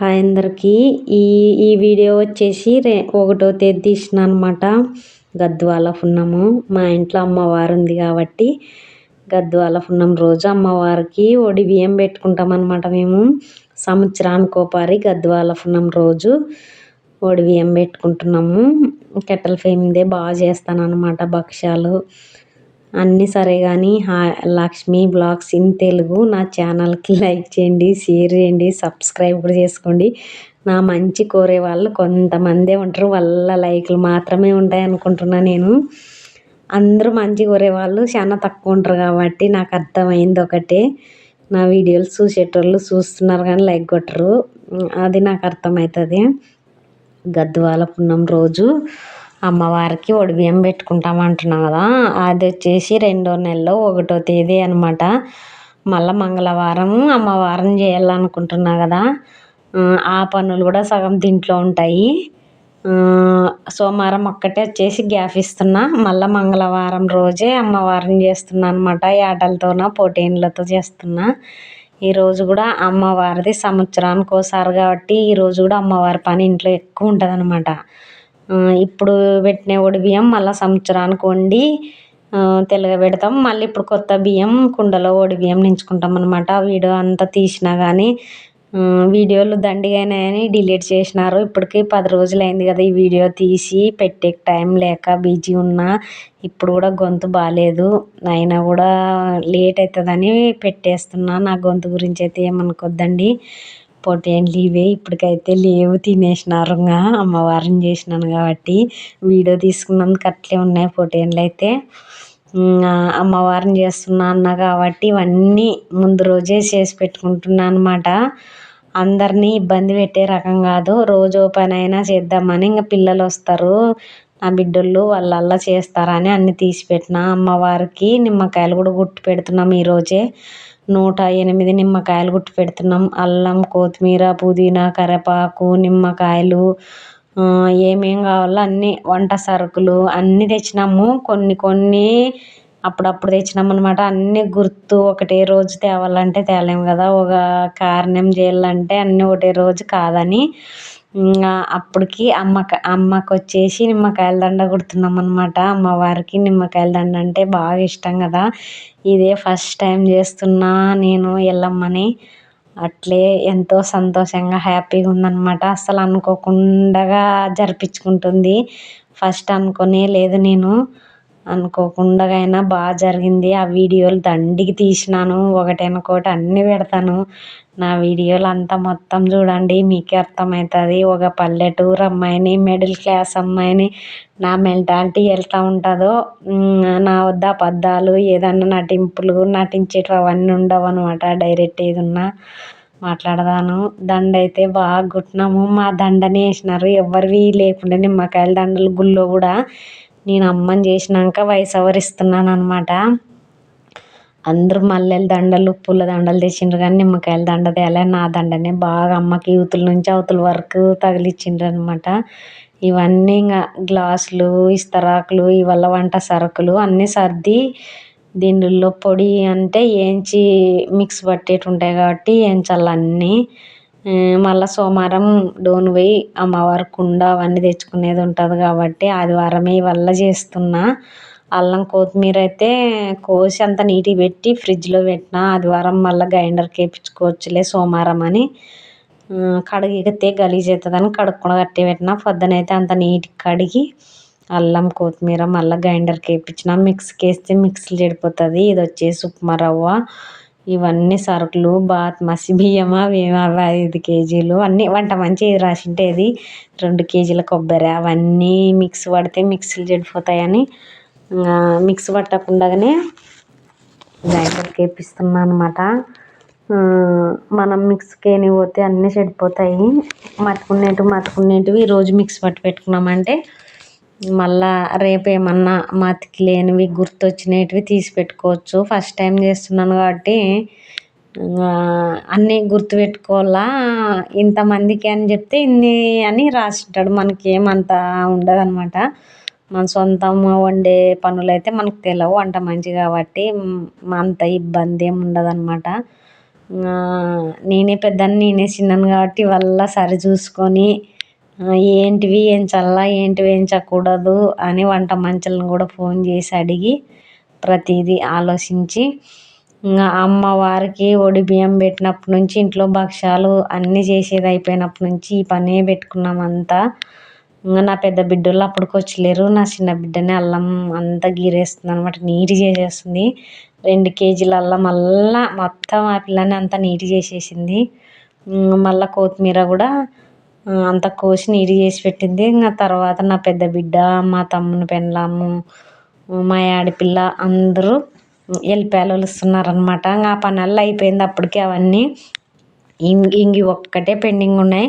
Hi అందరికీ. ఈ ఈ వీడియో వచ్చేసి 1వ తేదీ తీసిన అనమాట. గద్వాల పున్నము. మా ఇంట్లో అమ్మవారు ఉంది కాబట్టి గద్వాల పున్నం రోజు అమ్మవారికి ఒడి బియ్యం పెట్టుకుంటాం అనమాట. మేము సంవత్సరానికి ఒకసారి గద్వాల పున్నం రోజు ఒడి బియ్యం పెట్టుకుంటున్నాము. కట్టెల పొయ్యి బాగా చేస్తాను అనమాట. భక్ష్యాలు అన్నీ సరే కానీ లక్ష్మీ బ్లాగ్స్ ఇన్ తెలుగు నా ఛానల్కి లైక్ చేయండి, షేర్ చేయండి, సబ్స్క్రైబ్ కూడా చేసుకోండి. నా మంచి కోరే వాళ్ళు కొంతమందే ఉంటారు, వాళ్ళ లైక్లు మాత్రమే ఉంటాయి అనుకుంటున్నా. నేను అందరూ మంచి కోరే వాళ్ళు చాలా తక్కువ ఉంటారు కాబట్టి నాకు అర్థమైంది ఒకటే, నా వీడియోలు చూసేటోళ్ళు చూస్తున్నారు కానీ లైక్ కొట్టరు, అది నాకు అర్థమవుతుంది. గద్వాల పున్నం రోజు అమ్మవారికి ఒడిబియ్యం పెట్టుకుంటాం అంటున్నాం కదా, అది వచ్చేసి 2వ నెలలో 1వ తేదీ అనమాట. మళ్ళీ మంగళవారం అమ్మవారిని చేయాలనుకుంటున్నా కదా, ఆ పనులు కూడా సగం దీంట్లో ఉంటాయి. సోమవారం ఒక్కటే వచ్చేసి గ్యాప్ ఇస్తున్నా, మళ్ళీ మంగళవారం రోజే అమ్మవారిని చేస్తున్నా అనమాట. యాటలతోన పోటీన్లతో చేస్తున్నా. ఈరోజు కూడా అమ్మవారిది సంవత్సరానికి ఒకసారి కాబట్టి ఈరోజు కూడా అమ్మవారి పని ఇంట్లో ఎక్కువ ఉంటుంది అనమాట. ఇప్పుడు పెట్టిన ఒడి బియ్యం మళ్ళీ సంవత్సరానికి వండి పెడతాం. మళ్ళీ ఇప్పుడు కొత్త బియ్యం కుండలో ఒడి బియ్యం నించుకుంటాం అనమాట. వీడియో అంతా తీసినా కానీ వీడియోలు దండిగానే డిలీట్ చేసినారు. ఇప్పటికి 10 రోజులు అయింది కదా ఈ వీడియో తీసి, పెట్టే టైం లేక బిజీ ఉన్నా. ఇప్పుడు కూడా గొంతు బాగాలేదు, అయినా కూడా లేట్ అవుతుందని పెట్టేస్తున్నా. నా గొంతు గురించి అయితే ఏమనుకోద్దండి. పొట్టేండ్లు ఇవే ఇప్పటికైతే లేవు, తినేసినారు. అమ్మవారిని చేసినాను కాబట్టి వీడియో తీసుకున్నందుకు అట్లే ఉన్నాయి పొట్టేండ్లు అయితే. అమ్మవారిని చేస్తున్నా అన్న కాబట్టి ఇవన్నీ ముందు రోజే చేసి పెట్టుకుంటున్నా అనమాట. అందరినీ ఇబ్బంది పెట్టే రకం కాదు, రోజు పని అయినా చేద్దామని. ఇంకా పిల్లలు వస్తారు, నా బిడ్డలు వాళ్ళల్లా చేస్తారని అన్నీ తీసి పెట్టిన. అమ్మవారికి నిమ్మకాయలు కూడా గుట్టి పెడుతున్నాం ఈరోజే. 108 నిమ్మకాయలు గుట్టి పెడుతున్నాం. అల్లం, కొత్తిమీర, పుదీనా, కరివేపాకు, నిమ్మకాయలు, ఏమేం కావాలో అన్నీ, వంట సరుకులు అన్నీ తెచ్చినాము. కొన్ని అప్పుడప్పుడు తెచ్చినాం అనమాట. అన్నీ గుర్తు ఒకటే రోజు తేవాలంటే తేలేము కదా, ఒక కారణం చేయాలంటే అన్నీ ఒకటే రోజు కాదని అప్పటికి అమ్మకు వచ్చేసి నిమ్మకాయల దండ కుడుతున్నాం అనమాట. అమ్మవారికి నిమ్మకాయల దండ అంటే బాగా ఇష్టం కదా. ఇదే ఫస్ట్ టైం చేస్తున్నా నేను ఎల్లమ్మని. అట్లే ఎంతో సంతోషంగా హ్యాపీగా ఉందన్నమాట. అసలు అనుకోకుండా జరిపించుకుంటుంది. ఫస్ట్ అనుకోనే లేదు నేను, అనుకోకుండా అయినా బాగా జరిగింది. ఆ వీడియోలు దండికి తీసినాను, ఒకటెనకోటి అన్నీ పెడతాను. నా వీడియోలు అంతా మొత్తం చూడండి, మీకే అర్థమవుతుంది. ఒక పల్లెటూరు అమ్మాయిని, మిడిల్ క్లాస్ అమ్మాయిని, నా మెంటాలిటీ ఎట్లా ఉంటుందో, నా వద్ద అబద్ధాలు ఏదన్నా నటించేటివి అవన్నీ ఉండవు అనమాట. డైరెక్ట్ ఏదన్నా మాట్లాడదాను. దండ అయితే బాగా కుట్టినాము. మా దండనే వేసినారు, ఎవరివి లేకుండా నిమ్మకాయల దండలు. గుళ్ళో కూడా నేను అమ్మని చేసినాక వయసవర్ ఇస్తున్నాను అనమాట. అందరూ మల్లెల దండలు, పూల దండలు తెచ్చిండ్రు కానీ నిమ్మకాయల దండ తేలే. నా దండనే బాగా అమ్మకి యూతుల నుంచి అవతల వరకు తగిలిచ్చిండ్రు అనమాట. ఇవన్నీ ఇంకా గ్లాసులు, ఇస్తరాకులు, ఇవల్ల వంట సరుకులు అన్నీ సర్ది దీనిలో పొడి అంటే ఏంచి మిక్స్ పట్టేటి ఉంటాయి కాబట్టి ఏంచాలి అన్నీ. మళ్ళీ సోమవారం డోను పోయి అమ్మవారి కుండ అవన్నీ తెచ్చుకునేది ఉంటుంది కాబట్టి ఆదివారమే ఇవల్ల చేస్తున్నా. అల్లం, కొత్తిమీర అయితే కోసి అంత నీట్గా పెట్టి ఫ్రిడ్జ్లో పెట్టిన. ఆదివారం మళ్ళీ గ్రైండర్కి వేయించుకోవచ్చులే సోమవారం అని, కడిగితే గలీజ్ అవుతుందని కడుక్కుండా కట్టి పెట్టిన. పొద్దునైతే అంత నీట్గా కడిగి అల్లం, కొత్తిమీర మళ్ళీ గ్రైండర్కి వేయించిన. మిక్సీకి వేస్తే మిక్సీలు చెడిపోతుంది. ఇది వచ్చేసి ఉప్మా రవ్వ, ఇవన్నీ సరుకులు. బాస్మతి బియ్యం అవి 5 కేజీలు అన్నీ. వంట మంచి రాసింటేది 2 కేజీల కొబ్బరి, అవన్నీ మిక్సీ పడితే మిక్సీలు చెడిపోతాయని మిక్సీ పట్టకుండానే గ్రైండర్కి వేపిస్తున్నాను అనమాట. మనం మిక్సీకి పోతే అన్నీ చెడిపోతాయి. మతుకునేటివి ఈరోజు మిక్సీ పట్టి పెట్టుకున్నామంటే మళ్ళా రేపు ఏమన్నా మతికిలేనివి గుర్తొచ్చినవి తీసి పెట్టుకోవచ్చు. ఫస్ట్ టైం చేస్తున్నాను కాబట్టి అన్నీ గుర్తుపెట్టుకోవాలా. ఇంతమందికి అని చెప్తే ఇన్ని అని రాసింటాడు, మనకి ఏమంత ఉండదు అనమాట. మన సొంతంగా వండే పనులు అయితే మనకు తెలియవు, వంట మంచి కాబట్టి అంత ఇబ్బంది ఏమి ఉండదు అనమాట. నేనే పెద్దని నేనే చిన్నను కాబట్టి వల్ల సరి చూసుకొని ఏంటివి ఏంచల్లా ఏంటివి ఏంచకూడదు అని వంట మంచులను కూడా ఫోన్ చేసి అడిగి ప్రతిదీ ఆలోచించి ఇంకా అమ్మవారికి ఒడి బియ్యం పెట్టినప్పటి నుంచి ఇంట్లో భక్షాలు అన్నీ చేసేది అయిపోయినప్పటి నుంచి ఈ పనే పెట్టుకున్నామంతా. ఇంకా నా పెద్ద బిడ్డోళ్ళు అప్పటికి వచ్చలేరు. నా చిన్న బిడ్డనే అల్లం అంతా గీరేస్తుంది అనమాట, నీట్గా చేసేస్తుంది. 2 కేజీల అల్లం మళ్ళా మొత్తం ఆ పిల్లని అంతా నీట్గా చేసేసింది. మళ్ళీ కొత్తిమీర కూడా అంతా కోసి నీట్గా చేసి పెట్టింది. ఇంకా తర్వాత నా పెద్ద బిడ్డ, మా తమ్ముని పెళ్ళాము, మా ఆడపిల్ల అందరూ ఎల్లిపాయలు వలుస్తున్నారనమాట. ఇంకా ఆ పనల్లా అయిపోయింది అప్పటికే అవన్నీ. ఇంగి ఒక్కటే పెండింగ్ ఉన్నాయి.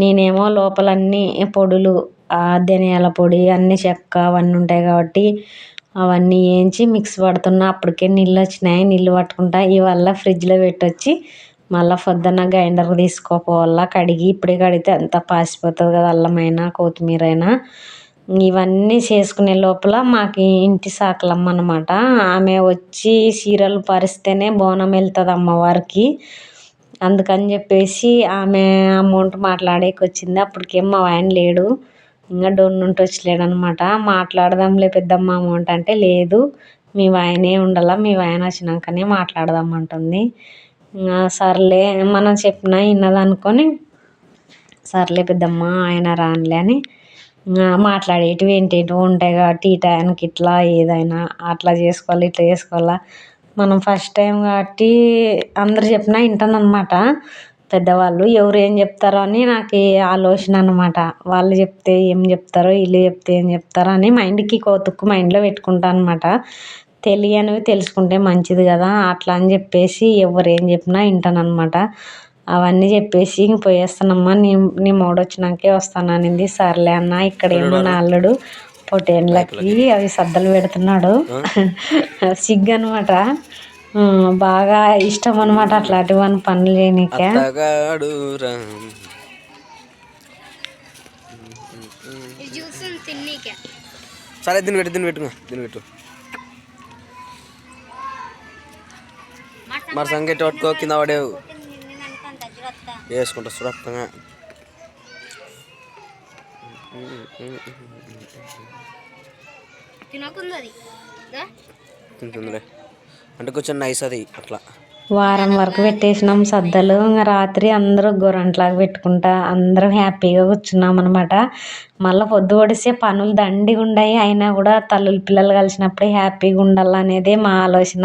నేనేమో లోపలన్నీ పొడులు ధనియాల పొడి అన్నీ చెక్క అవన్నీ ఉంటాయి కాబట్టి అవన్నీ వేయించి మిక్స్ పడుతున్నా. అప్పటికే నీళ్ళు వచ్చినాయి, నీళ్ళు పట్టుకుంటా ఇవల్ల ఫ్రిడ్జ్లో పెట్టొచ్చి మళ్ళీ పొద్దున్న గ్రైండర్ తీసుకోపోవాలా. కడిగి ఇప్పుడే కడిగితే అంతా పాసిపోతుంది కదా, అల్లమైనా కొత్తిమీర అయినా. ఇవన్నీ చేసుకునే లోపల మాకు ఇంటి సాకలమ్మ అనమాట, ఆమె వచ్చి చీరలు పరిస్తేనే బోనం వెళ్తుంది అమ్మవారికి. అందుకని చెప్పేసి ఆమె అమౌంట్ మాట్లాడేకి వచ్చింది. అప్పటికేం మా ఆయన లేడు, ఇంకా డొన్నుంటి వచ్చలేడు అనమాట. మాట్లాడదాంలే పెద్దమ్మ అమౌంట్ అంటే లేదు, మీ ఆయనే ఉండాల, మీ ఆయన వచ్చినాకనే మాట్లాడదాం అంటుంది. సర్లే మనం చెప్పినా విన్నదనుకొని సర్లే పెద్దమ్మ ఆయన రానులే అని మాట్లాడేటివి ఏంటేంటివో ఉంటాయి కాబట్టి ఈ టైంకి ఇట్లా ఏదైనా అట్లా చేసుకోవాలి ఇట్లా చేసుకోవాలా. మనం ఫస్ట్ టైం కాబట్టి అందరు చెప్పినా వింటాను అనమాట. పెద్దవాళ్ళు ఎవరు ఏం చెప్తారో అని నాకు ఆలోచన అనమాట. వాళ్ళు చెప్తే ఏం చెప్తారో వీళ్ళు చెప్తే ఏం చెప్తారో అని మైండ్కి కోతుక్కు మైండ్లో పెట్టుకుంటాను అనమాట. తెలియనివి తెలుసుకుంటే మంచిది కదా, అట్లా అని చెప్పేసి ఎవరు ఏం చెప్పినా వింటాను అనమాట. అవన్నీ చెప్పేసి ఇంక పోయేస్తానమ్మా, నీ మూడు వచ్చినాకే వస్తాను అనింది. సర్లే అన్న. ఇక్కడేమో నా అల్లుడు పొట్టేళ్ళకి అవి సద్దలు పెడుతున్నాడు. సిగ్గు అనమాట, బాగా ఇష్టం అనమాట అట్లాంటివన్నీ పనులు చేయనీకే. సరే దీన్ని పెట్టు మరి సంగతి పట్టుకో, కింద పడేవు వేసుకుంటా సురక్షంగా. తింటుందిలే అంటే కొంచెం నైస్ అది అట్లా. వారం వరకు పెట్టేసినాం సద్దలు. ఇంకా రాత్రి అందరూ గొర్రెంట్లాగా పెట్టుకుంటా అందరం హ్యాపీగా కూర్చున్నాం అనమాట. మళ్ళీ పొద్దు పొడిస్తే పనులు దండిగా ఉన్నాయి, అయినా కూడా తల్లులు పిల్లలు కలిసినప్పుడే హ్యాపీగా ఉండాలనేదే మా ఆలోచన.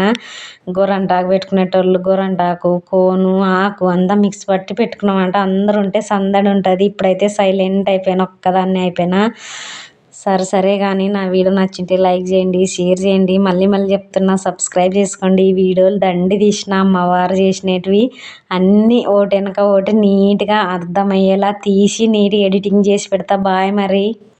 గొర్రెంటాకు పెట్టుకునేటోళ్ళు గొర్రెంటాకు, కోను, ఆకు అంతా మిక్స్ పట్టి పెట్టుకున్నామంట. అందరూ ఉంటే సందడి ఉంటుంది. ఇప్పుడైతే సైలెంట్ అయిపోయినా, ఒక్కదాన్ని అయిపోయినా. సరే కానీ నా వీడియో నచ్చింటే లైక్ చేయండి, షేర్ చేయండి. మళ్ళీ చెప్తున్నా సబ్స్క్రైబ్ చేసుకోండి. ఈ వీడియోలు దండి తీసిన అమ్మవారు చేసినవి అన్నీ ఒకటి వెనక ఒకటి నీట్గా అర్థమయ్యేలా తీసి నీట్గా ఎడిటింగ్ చేసి పెడతా. బాయ్ మరి.